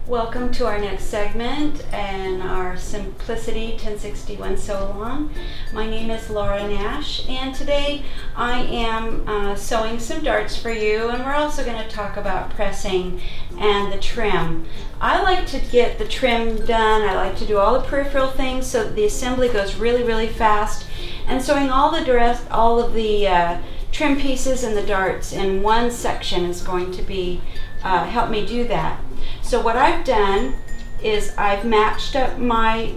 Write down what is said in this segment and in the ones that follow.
Welcome to our next segment and our Simplicity 1061 Sew Along. My name is Laura Nash, and today I am sewing some darts for you, and we're also going to talk about pressing and the trim. I like to get the trim done. I like to do all the peripheral things so that the assembly goes really fast, and sewing all of the trim pieces and the darts in one section is going to be help me do that. So what I've done is I've matched up my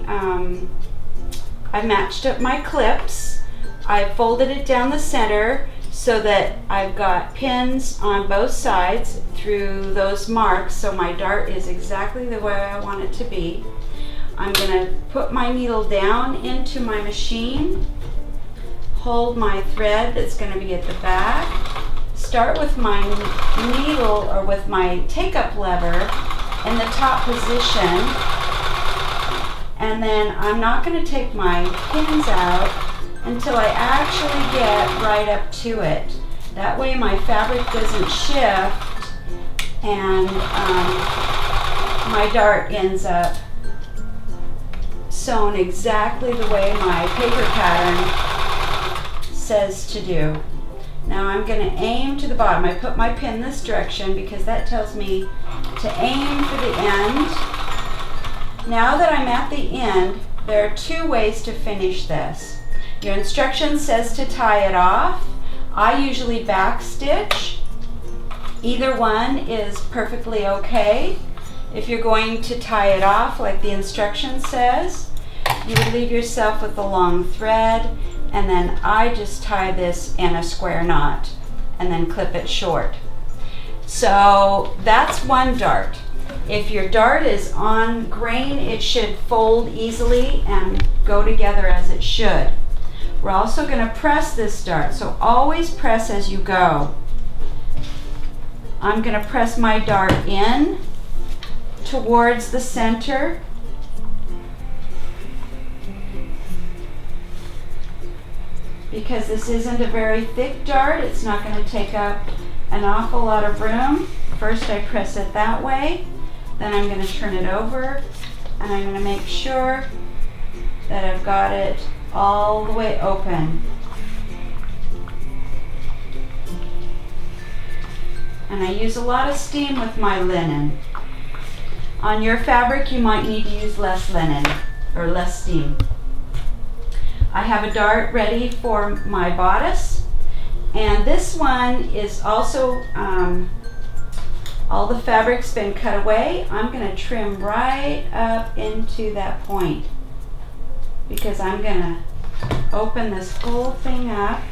clips. I've folded it down the center so that I've got pins on both sides through those marks, so my dart is exactly the way I want it to be. I'm going to put my needle down into my machine, hold my thread that's going to be at the back, start with my needle or with my take-up lever in the top position, and then I'm not going to take my pins out until I actually get right up to it. That way my fabric doesn't shift and my dart ends up sewn exactly the way my paper pattern says to do. Now I'm going to aim to the bottom. I put my pin this direction because that tells me to aim for the end. Now that I'm at the end, there are two ways to finish this. Your instruction says to tie it off. I usually back stitch. Either one is perfectly okay. If you're going to tie it off like the instruction says, you would leave yourself with a long thread, and then I just tie this in a square knot and then clip it short. So that's one dart. If your dart is on grain, it should fold easily and go together as it should. We're also going to press this dart, so always press as you go. I'm going to press my dart in towards the center. Because this isn't a very thick dart, it's not going to take up an awful lot of room. First I press it that way, then I'm going to turn it over, and I'm going to make sure that I've got it all the way open. And I use a lot of steam with my linen. On your fabric you might need to use less linen or less steam. I have a dart ready for my bodice, and this one is also, all the fabric's been cut away. I'm going to trim right up into that point because I'm going to open this whole thing up.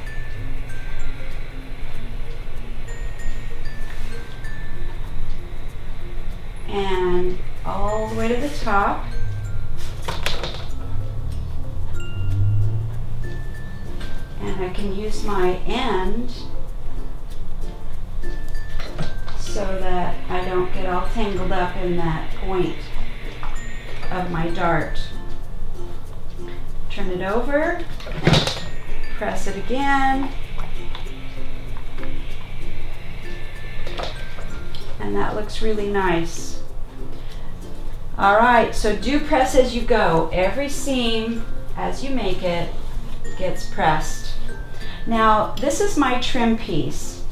And all the way to the top. And I can use my end so that I don't get all tangled up in that point of my dart. Turn it over, press it again, and that looks really nice. Alright, so do press as you go. Every seam as you make it gets pressed. Now this is my trim piece,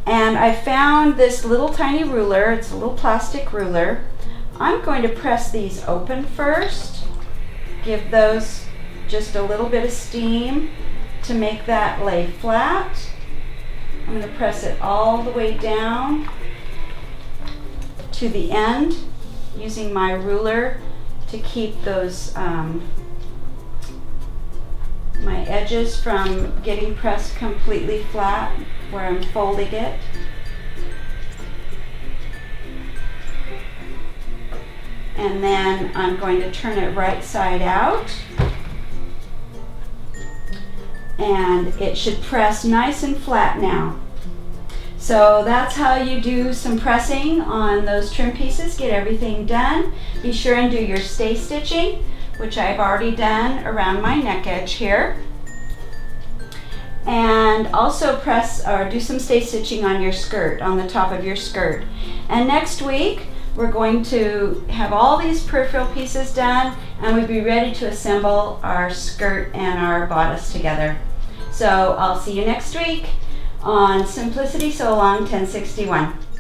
and I found this little tiny ruler. It's a little plastic ruler. I'm going to press these open first, give those just a little bit of steam to make that lay flat. I'm going to press it all the way down to the end using my ruler to keep those my edges from getting pressed completely flat where I'm folding it. And then I'm going to turn it right side out, and it should press nice and flat now. So that's how you do some pressing on those trim pieces. Get everything done. Be sure and do your stay stitching, which I've already done around my neck edge here. And also press or do some stay stitching on your skirt, on the top of your skirt. And next week we're going to have all these peripheral pieces done, and we'd be ready to assemble our skirt and our bodice together. So I'll see you next week on Simplicity Sew Along 1061.